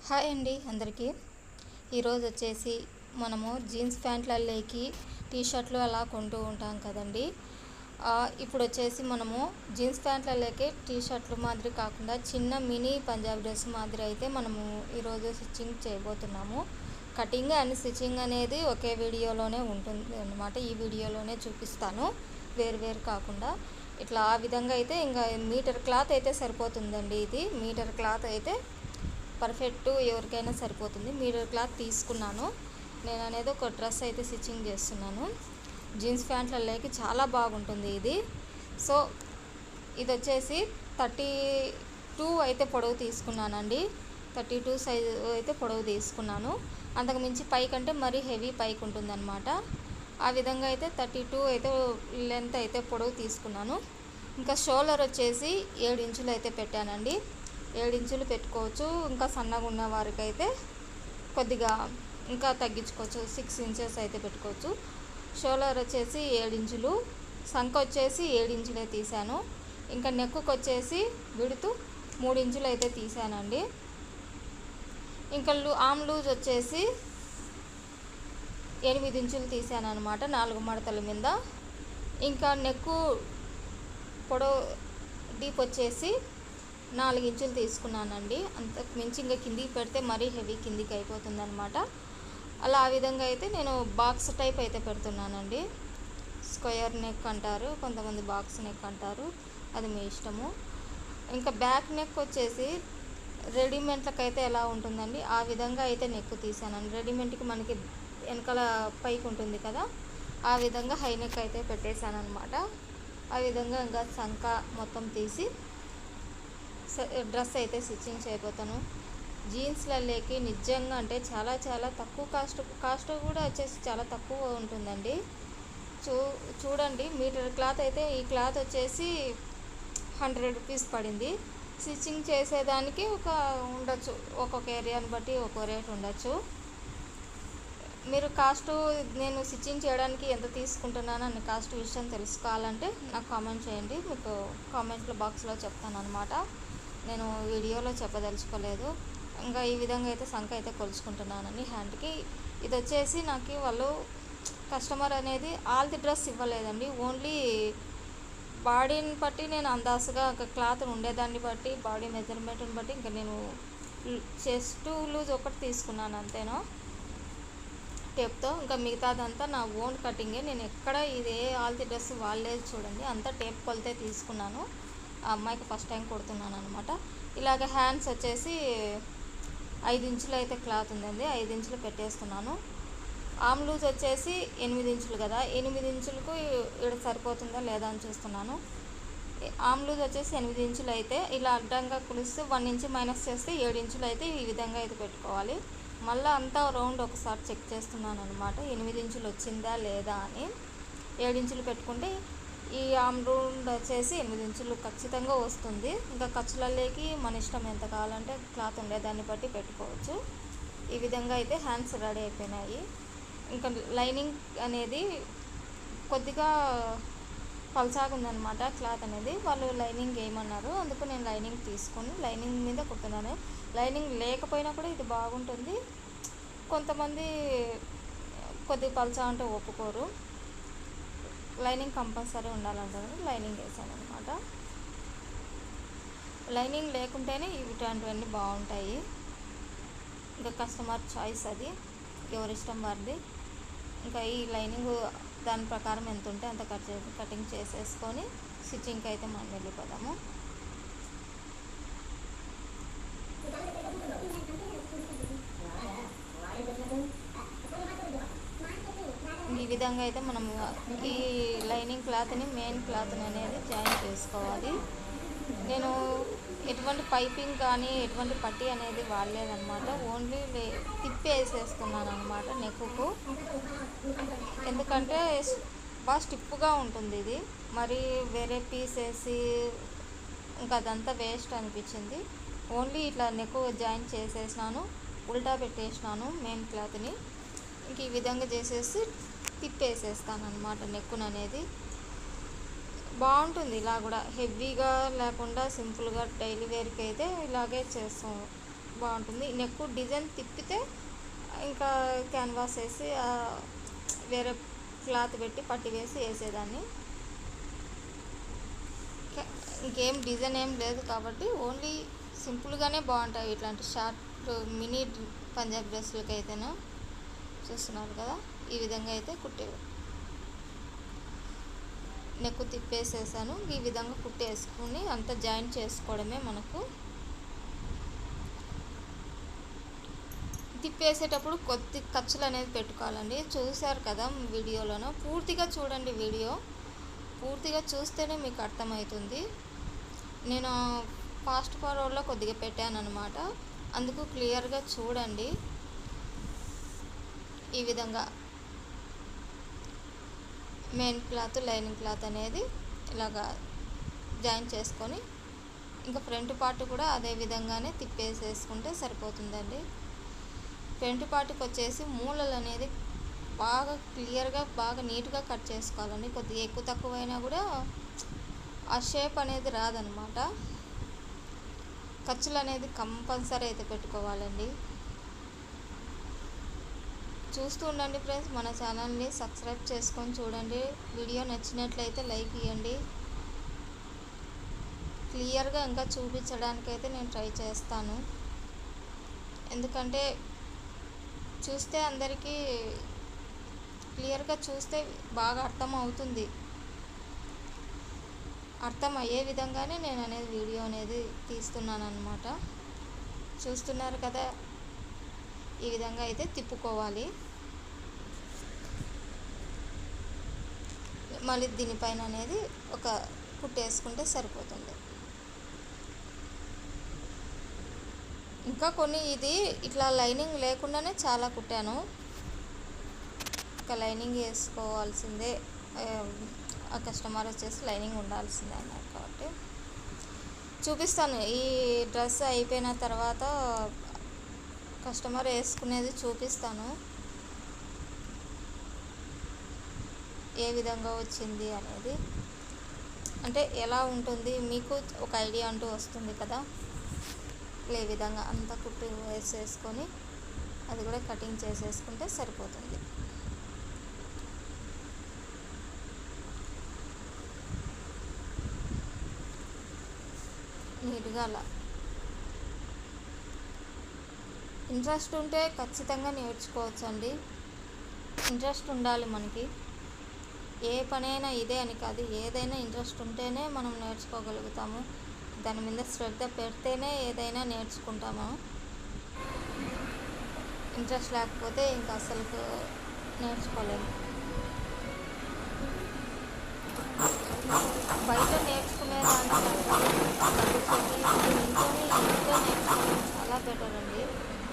Hi అండి అందరికీ. ఈరోజు వచ్చేసి మనము జీన్స్ ప్యాంట్లలోకి టీ షర్ట్లు అలా కొంటూ ఉంటాం కదండి. ఇప్పుడు వచ్చేసి మనము జీన్స్ ప్యాంట్లలోకి టీ షర్ట్లు మాదిరి కాకుండా చిన్న మినీ పంజాబ్ డ్రెస్ మాదిరి అయితే మనము ఈరోజు స్టిచ్చింగ్ చేయబోతున్నాము. కటింగ్ అండ్ స్టిచ్చింగ్ అనేది ఒకే వీడియోలోనే ఉంటుంది అన్నమాట. ఈ వీడియోలోనే చూపిస్తాను, వేరు కాకుండా. ఇట్లా ఆ విధంగా అయితే ఇంకా మీటర్ క్లాత్ అయితే సరిపోతుందండి. ఇది మీటర్ క్లాత్ అయితే పర్ఫెక్ట్ ఎవరికైనా సరిపోతుంది. మీటర్ క్లాత్ తీసుకున్నాను నేను అనేది ఒక డ్రెస్ అయితే స్టిచ్చింగ్ చేస్తున్నాను. జీన్స్ ప్యాంట్లలోకి చాలా బాగుంటుంది ఇది. సో ఇది వచ్చేసి 32 అయితే పొడవు తీసుకున్నానండి. 32 సైజు అయితే పొడవు తీసుకున్నాను. అంతకు మించి పైకంటే మరీ హెవీ పైకి ఉంటుందన్నమాట. ఆ విధంగా అయితే 32 అయితే లెంత్ అయితే పొడవు తీసుకున్నాను. ఇంకా షోల్డర్ వచ్చేసి 7 ఇంచులు అయితే పెట్టానండి. 7 ఇంచులు పెట్టుకోవచ్చు. ఇంకా సన్నగా ఉన్న వారికి అయితే కొద్దిగా ఇంకా తగ్గించుకోవచ్చు, 6 ఇంచెస్ అయితే పెట్టుకోవచ్చు. షోల్డర్ వచ్చేసి 7 ఇంచులు, సంఖ వచ్చేసి 7 ఇంచులే తీసాను. ఇంకా నెక్కు వచ్చేసి విడుతూ 3 ఇంచులు అయితే తీసానండి. ఇంకా ఆమ్ లూజ్ వచ్చేసి 8 ఇంచులు తీసాను అనమాట, 4 మడతల మీద. ఇంకా నెక్కు పొడవు డీప్ వచ్చేసి 4 ఇంచులు తీసుకున్నానండి. అంతకు మించి ఇంకా కిందికి పెడితే మరీ హెవీ కిందికి అయిపోతుంది అనమాట. అలా ఆ విధంగా అయితే నేను బాక్స్ టైప్ అయితే పెడుతున్నానండి. స్క్వేర్ నెక్ అంటారు కొంతమంది, బాక్స్ నెక్ అంటారు, అది మీ ఇష్టము. ఇంకా బ్యాక్ నెక్ వచ్చేసి రెడీమేడ్లకైతే ఎలా ఉంటుందండి ఆ విధంగా అయితే నెక్ తీసానండి. రెడీమేడ్కి మనకి వెనకాల పైకి ఉంటుంది కదా, ఆ విధంగా హై నెక్ అయితే పెట్టేశాను అనమాట. ఆ విధంగా ఇంకా సంఖ మొత్తం తీసి డ్రెస్ అయితే స్టిచ్చింగ్ చేయబోతాను. జీన్స్లలోకి నిజంగా అంటే చాలా తక్కువ కాస్ట్ కూడా వచ్చేసి చాలా తక్కువ ఉంటుందండి. చూడండి, మీటర్ క్లాత్ అయితే ఈ క్లాత్ వచ్చేసి 100 రూపీస్ పడింది. స్టిచ్చింగ్ చేసేదానికి ఉండొచ్చు, ఒక్కొక్క ఏరియాని బట్టి ఒక్కో రేట్ ఉండొచ్చు. మీరు కాస్ట్, నేను స్టిచ్చింగ్ చేయడానికి ఎంత తీసుకుంటున్నానో అన్ని కాస్ట్ విషయం తెలుసుకోవాలంటే నాకు కామెంట్ చేయండి, మీకు కామెంట్లో బాక్స్లో చెప్తాను అనమాట. నేను వీడియోలో చెప్పదలుచుకోలేదు. ఇంకా ఈ విధంగా అయితే సంఖ అయితే కొలుచుకుంటున్నానండి హ్యాండ్కి. ఇది వచ్చేసి నాకు వాళ్ళు కస్టమర్ అనేది ఆల్ ది డ్రెస్ ఇవ్వలేదండి. ఓన్లీ బాడీని బట్టి నేను అందాసుగా ఒక క్లాత్ ఉండేదాన్ని బట్టి, బాడీ మెజర్మెంట్ని బట్టి ఇంకా నేను చెస్ట్ లూజ్ ఒకటి తీసుకున్నాను అంతేనో టేప్తో. ఇంకా మిగతాదంతా నా ఓన్ కటింగే. నేను ఎక్కడ ఇదే ఆల్ ది డ్రెస్ వాళ్ళేది చూడండి, అంతా టేప్ కొలితే తీసుకున్నాను. ఆ అమ్మాయికి ఫస్ట్ టైం కొడుతున్నాను అనమాట. ఇలాగ హ్యాండ్స్ వచ్చేసి 5 ఇంచులు అయితే క్లాత్ ఉందండి, 5 ఇంచులు పెట్టేస్తున్నాను. ఆమ్ లూజ్ వచ్చేసి 8 ఇంచులు కదా, 8 ఇంచులకు ఇక్కడ సరిపోతుందా లేదా అని చూస్తున్నాను. ఆమ్ లూజ్ వచ్చేసి 8 ఇంచులు అయితే ఇలా అడ్డంగా కొలిస్తే 1 ఇంచు మైనస్ చేస్తే 7 ఇంచులు అయితే ఈ విధంగా అయితే పెట్టుకోవాలి. మళ్ళీ అంతా రౌండ్ ఒకసారి చెక్ చేస్తున్నాను అనమాట, 8 ఇంచులు వచ్చిందా లేదా అని. 7 ఇంచులు పెట్టుకుంటే ఈ ఆమ్ రౌండ్ వచ్చేసి 8 ఇంచులు ఖచ్చితంగా వస్తుంది. ఇంకా ఖర్చులలోకి మన ఇష్టం ఎంత కావాలంటే క్లాత్ ఉండేదాన్ని బట్టి పెట్టుకోవచ్చు. ఈ విధంగా అయితే హ్యాండ్స్ రెడీ అయిపోయినాయి. ఇంకా లైనింగ్ అనేది కొద్దిగా పల్చాగా ఉందన్నమాట క్లాత్ అనేది. వాళ్ళు లైనింగ్ వేయమన్నారు, అందుకు నేను లైనింగ్ తీసుకొని లైనింగ్ మీద కుడుతున్నాను. లైనింగ్ లేకపోయినా కూడా ఇది బాగుంటుంది. కొంతమంది కొద్దిగా పల్చా అంటే ఒప్పుకోరు, లైనింగ్ కంపల్సరీ ఉండాలంటారు. లైనింగ్ వేసాను అనమాట. లైనింగ్ లేకుంటేనే ఇట్లాంటివన్నీ బాగుంటాయి. ఇంకా కస్టమర్ చాయిస్, అది ఎవరిష్టం వారిది. ఇంకా ఈ లైనింగ్ దాని ప్రకారం ఎంత ఉంటే అంత కటింగ్ చేసేసుకొని స్టిచ్చింగ్కి అయితే మనం వెళ్ళిపోదాము. ఈ విధంగా అయితే మనం ఈ లైనింగ్ క్లాత్ని మెయిన్ క్లాత్ని అనేది జాయిన్ చేసుకోవాలి. నేను ఎటువంటి పైపింగ్ కానీ ఎటువంటి పట్టీ అనేది వాడలేదన్నమాట, ఓన్లీ తిప్పేసేస్తున్నాను అనమాట నెక్కుకు. ఎందుకంటే బాగా స్టిఫ్గా ఉంటుంది ఇది, మరి వేరే పీస్ వేసి ఇంకా అదంతా వేస్ట్ అనిపించింది. ఓన్లీ ఇట్లా నెక్కు జాయిన్ చేసేసినాను, ఉల్టా పెట్టేసినాను మెయిన్ క్లాత్ని. ఇంక ఈ విధంగా చేసేసి తిప్పేసేస్తాను అనమాట నెక్కును అనేది. బాగుంటుంది ఇలా కూడా, హెవీగా లేకుండా సింపుల్గా డైలీ వేర్కి అయితే ఇలాగే చేస్తాం. బాగుంటుంది. నెక్ డిజైన్ తిప్పితే ఇంకా క్యాన్వాస్ వేసి వేరే క్లాత్ పెట్టి పట్టి వేసి వేసేదాన్ని. ఇంకేం డిజైన్ ఏం లేదు కాబట్టి ఓన్లీ సింపుల్గానే బాగుంటాయి ఇట్లాంటి షార్ట్ మినీ పంజాబ్ డ్రెస్సులకి అయితేనే. చూస్తున్నారు కదా, ఈ విధంగా అయితే నెక్ తిప్పేసేసాను. ఈ విధంగా కుట్టేసుకుని అంతా జాయింట్ చేసుకోవడమే. మనకు తిప్పేసేటప్పుడు కొద్ది ఖర్చులు అనేది పెట్టుకోవాలండి. చూశారు కదా వీడియోలోనూ, పూర్తిగా చూడండి. వీడియో పూర్తిగా చూస్తేనే మీకు అర్థమవుతుంది. నేను ఫాస్ట్ ఫార్వర్డ్లో కొద్దిగా పెట్టాను అనమాట, అందుకు క్లియర్గా చూడండి. ఈ విధంగా మెయిన్ క్లాత్ లైనింగ్ క్లాత్ అనేది ఇలాగా జాయిన్ చేసుకొని ఇంకా ఫ్రంట్ పార్ట్ కూడా అదే విధంగానే తిప్పేసేసుకుంటే సరిపోతుందండి. ఫ్రంట్ పార్ట్కి వచ్చేసి మూలలు అనేది బాగా క్లియర్గా బాగా నీట్గా కట్ చేసుకోవాలండి. కొద్దిగా ఎక్కువ తక్కువ అయినా కూడా ఆ షేప్ అనేది రాదనమాట. ఖర్చులు అనేది కంపల్సరీ అయితే పెట్టుకోవాలండి. చూస్తూ ఉండండి ఫ్రెండ్స్, మన ఛానల్ని సబ్స్క్రైబ్ చేసుకొని చూడండి. వీడియో నచ్చినట్లయితే లైక్ ఇవ్వండి. క్లియర్గా ఇంకా చూపించడానికైతే నేను ట్రై చేస్తాను, ఎందుకంటే చూస్తే అందరికీ క్లియర్గా చూస్తే బాగా అర్థం అవుతుంది. అర్థం అయ్యే విధంగానే నేను అనేది వీడియో అనేది తీస్తున్నాను అన్నమాట. చూస్తున్నారు కదా, ఈ విధంగా అయితే తిప్పుకోవాలి. మళ్ళీ దీనిపైన అనేది ఒక కుట్టేసుకుంటే సరిపోతుంది. ఇంకా కొన్ని ఇది ఇట్లా లైనింగ్ లేకుండానే చాలా కుట్టాను. ఇంకా లైనింగ్ వేసుకోవాల్సిందే, ఆ కస్టమర్ వచ్చేసి లైనింగ్ ఉండాల్సిందే అన్నారు కాబట్టి చూపిస్తాను. ఈ డ్రెస్ అయిపోయిన తర్వాత కస్టమర్ వేసుకునేది చూపిస్తాను, ఏ విధంగా వచ్చింది అనేది. అంటే ఎలా ఉంటుంది మీకు ఒక ఐడియా అంటూ వస్తుంది కదా. ఏ విధంగా అంతా కుట్టు వేసేసుకొని అది కూడా కటింగ్ చేసేసుకుంటే సరిపోతుంది. నీట్గా అలా ఇంట్రెస్ట్ ఉంటే ఖచ్చితంగా నేర్చుకోవచ్చండి. ఇంట్రెస్ట్ ఉండాలి మనకి. ఏ పనైనా ఇదే అని కాదు, ఏదైనా ఇంట్రెస్ట్ ఉంటేనే మనం నేర్చుకోగలుగుతాము. దాని మీద శ్రద్ధ పెడితేనే ఏదైనా నేర్చుకుంటాము. ఇంట్రెస్ట్ లేకపోతే ఇంకా అసలు నేర్చుకోలేము. బయట నేర్చుకునే దానికంటే ఇంట్లోనే నేర్చుకోవడం చాలా బెటర్ అండి.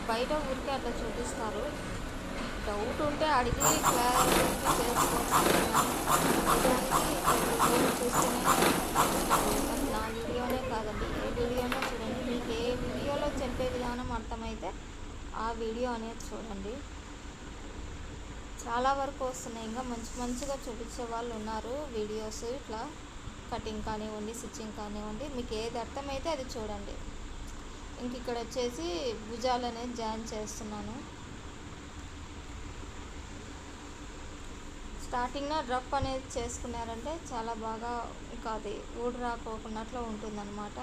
బయట ఊరికే అట్లా చూపిస్తారు, డౌట్ ఉంటే అడిగి క్లారిటీ చేసుకోవచ్చు. చూస్తేనే నా వీడియోనే కాదండి, ఏ వీడియోనో చూడండి. మీకు ఏ వీడియోలో చెప్పే విధానం అర్థమైతే ఆ వీడియో అనేది చూడండి. చాలా వరకు వస్తున్నాయి, ఇంకా మంచిగా చూపించే వాళ్ళు ఉన్నారు వీడియోస్. ఇట్లా కటింగ్ కానివ్వండి, స్టిచ్చింగ్ కానివ్వండి, మీకు ఏది అర్థమైతే అది చూడండి. ఇంక ఇక్కడ వచ్చేసి భుజాలు అనేది జాయిన్ చేస్తున్నాను. స్టార్టింగ్లో రఫ్ అనేది చేసుకున్నారంటే చాలా బాగా ఇంకా అది ఊడి రాకోకున్నట్లు ఉంటుందన్నమాట.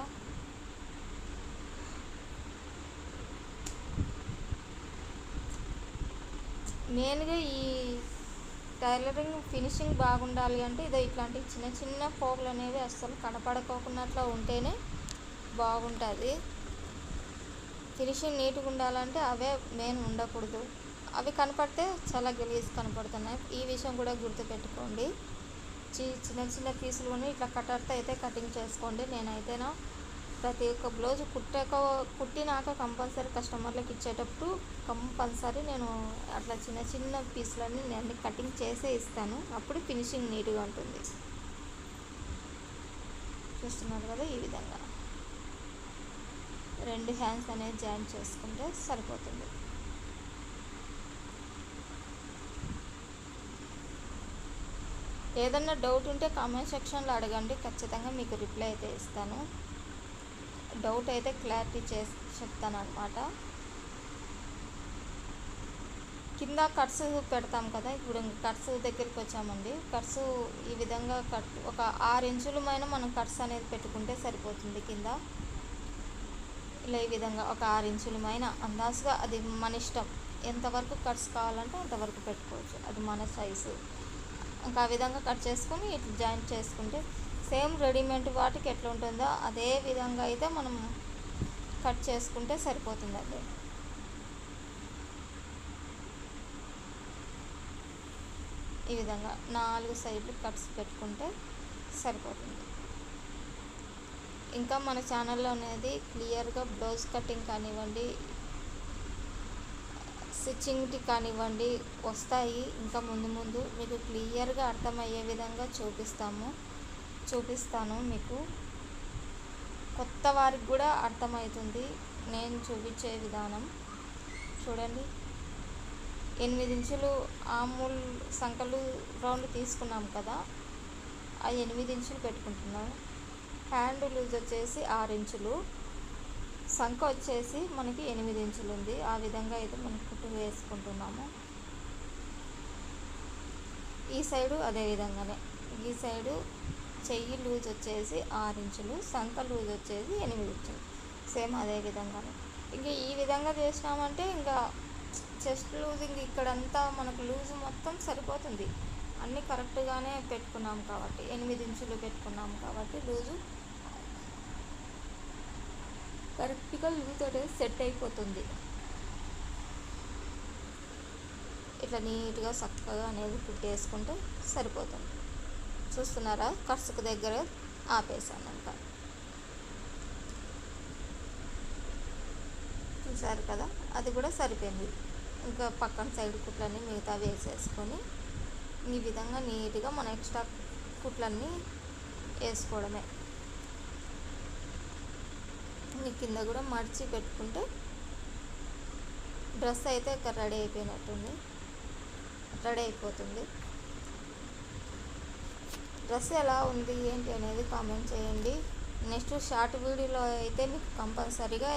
మెయిన్గా ఈ టైలరింగ్ ఫినిషింగ్ బాగుండాలి అంటే ఇదో ఇట్లాంటి చిన్న చిన్న పోగులు అనేవి అస్సలు కనపడకోకున్నట్లు ఉంటేనే బాగుంటుంది. ఫినిషింగ్ నీట్గా ఉండాలంటే అవే మెయిన్ ఉండకూడదు. అవి కనపడితే చాలా గలీజ్ కనపడుతున్నాయి. ఈ విషయం కూడా గుర్తుపెట్టుకోండి. చిన్న చిన్న పీసులు ఉన్నాయి, ఇట్లా కట్టర్తో అయితే కటింగ్ చేసుకోండి. నేనైతేనా ప్రతి ఒక్క బ్లౌజ్ కుట్టినాక కంపల్సరీ కస్టమర్లకు ఇచ్చేటప్పుడు కంపల్సరీ నేను అట్లా చిన్న చిన్న పీసులన్నీ నేను కటింగ్ చేసే ఇస్తాను. అప్పుడు ఫినిషింగ్ నీట్గా ఉంటుంది. చూస్తున్నారు కదా, ఈ విధంగా 2 హ్యాండ్స్ అనేది జాయిన్ చేసుకుంటే సరిపోతుంది. ఏదన్నా డౌట్ ఉంటే కామెంట్ సెక్షన్లో అడగండి, ఖచ్చితంగా మీకు రిప్లై అయితే ఇస్తాను. డౌట్ అయితే క్లారిటీ చేసి చెప్తాను అనమాట. కింద కట్స్ పెడతాం కదా, ఇప్పుడు కట్స్ దగ్గరికి వచ్చామండి. కట్స్ ఈ విధంగా ఒక 6 ఇంచుల పైన మనం కట్స్ అనేది పెట్టుకుంటే సరిపోతుంది. కింద ఇలా ఈ విధంగా ఒక 6 ఇంచుల పైన అందాజుగా, అది మన ఇష్టం. ఎంతవరకు కట్స్ కావాలంటే అంతవరకు పెట్టుకోవచ్చు, అది మన సైజు. ఇంకా ఆ విధంగా కట్ చేసుకొని ఇట్లా జాయింట్ చేసుకుంటే సేమ్ రెడీమేడ్ వాటికి ఎట్లా ఉంటుందో అదే విధంగా అయితే మనం కట్ చేసుకుంటే సరిపోతుందండి. ఈ విధంగా 4 సైడ్లు కట్స్ పెట్టుకుంటే సరిపోతుంది. ఇంకా మన ఛానల్లో అనేది క్లియర్గా బ్లౌజ్ కటింగ్ కానివ్వండి, స్టిచ్చింగ్కి కానివ్వండి వస్తాయి. ఇంకా ముందు ముందు మీకు క్లియర్గా అర్థమయ్యే విధంగా చూపిస్తాను. మీకు కొత్త వారికి కూడా అర్థమవుతుంది నేను చూపించే విధానం. చూడండి, 8 ఇంచులు ఆమూల్ సంకలు రౌండ్ తీసుకున్నాం కదా, ఆ 8 ఇంచులు పెట్టుకుంటున్నాం. హ్యాండ్ లూజ్ వచ్చేసి 6 ఇంచులు, సంఖ వచ్చేసి మనకి 8 ఇంచులు ఉంది. ఆ విధంగా అయితే మనం కుట్టు వేసుకుంటున్నాము. ఈ సైడు అదే విధంగానే, ఈ సైడు చెయ్యి లూజ్ వచ్చేసి 6 ఇంచులు, సంఖ లూజ్ వచ్చేసి 8 ఇంచులు, సేమ్ అదే విధంగానే. ఇంకా ఈ విధంగా చేసినామంటే ఇంకా చెస్ట్ లూజింగ్ ఇక్కడంతా మనకు లూజు మొత్తం సరిపోతుంది. అన్నీ కరెక్ట్గానే పెట్టుకున్నాం కాబట్టి, 8 ఇంచులు పెట్టుకున్నాం కాబట్టి లూజు కరెక్ట్గా లూజ్ అనేది సెట్ అయిపోతుంది. ఇట్లా నీట్గా చక్కగా అనేది కుట్టేసుకుంటే సరిపోతుంది. చూస్తున్నారా, కర్సుకు దగ్గర ఆపేసాను. ఇంకా చూసారు కదా, అది కూడా సరిపోయింది. ఇంకా పక్కన సైడ్ కుట్లన్నీ మిగతా వేసేసుకొని ఈ విధంగా నీట్గా మన ఎక్స్ట్రా కుట్లన్నీ వేసుకోవడమే. ఈ కింద కూడా మడిచి పెట్టుకుంటే డ్రెస్ అయితే ఇక్కడ రెడీ అయిపోతుంది. డ్రెస్ ఎలా ఉంది ఏంటి అనేది కామెంట్ చేయండి. నెక్స్ట్ షార్ట్ వీడియోలో అయితే మీకు కంపల్సరీగా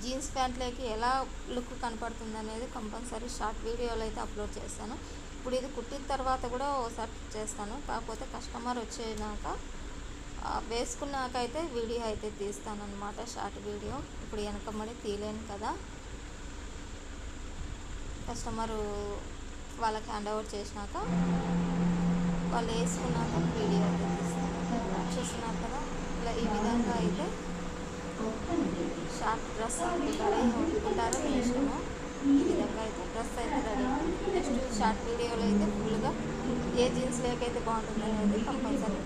జీన్స్ ప్యాంట్లోకి ఎలా లుక్ కనపడుతుంది అనేది కంపల్సరీ షార్ట్ వీడియోలో అయితే అప్లోడ్ చేస్తాను. ఇప్పుడు ఇది కుట్టిన తర్వాత కూడా ఒకసారి చేస్తాను, కాకపోతే కస్టమర్ వచ్చేనాక వేసుకున్నాక అయితే వీడియో అయితే తీస్తాను అనమాట, షార్ట్ వీడియో. ఇప్పుడు వెనకమ్మడి తీయలేను కదా, కస్టమరు వాళ్ళకి హ్యాండ్ ఓవర్ చేసినాక వాళ్ళు వేసుకున్నాక వీడియో అయితే తీస్తాను. చూస్తున్నారు కదా, ఇలా ఈ విధంగా అయితే షార్ట్ డ్రెస్ ఉంటారో మీ ఇష్టము. ఈ విధంగా అయితే డ్రెస్ అయితే రెడీ అవుతుంది. నెక్స్ట్ షార్ట్ వీడియోలో అయితే ఫుల్గా ఏ జీన్స్ లేకైతే బాగుంటుంది అనేది కంపల్సరీ